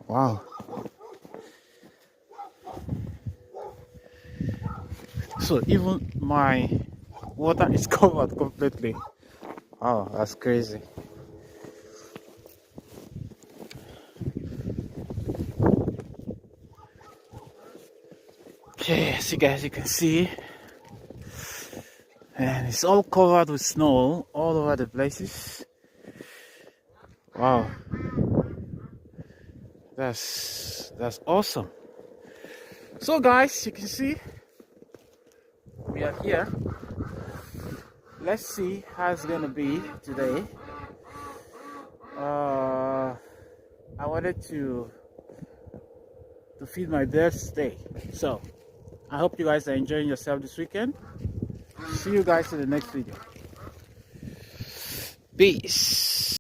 Wow. So even my water is covered completely. Oh, that's crazy. Okay, so guys, you can see, and it's all covered with snow all over the places. Wow, that's awesome. So guys, you can see we are here. Let's see how it's gonna be today. I wanted to feed my birds today, so I hope you guys are enjoying yourself this weekend. See you guys in the next video. Peace.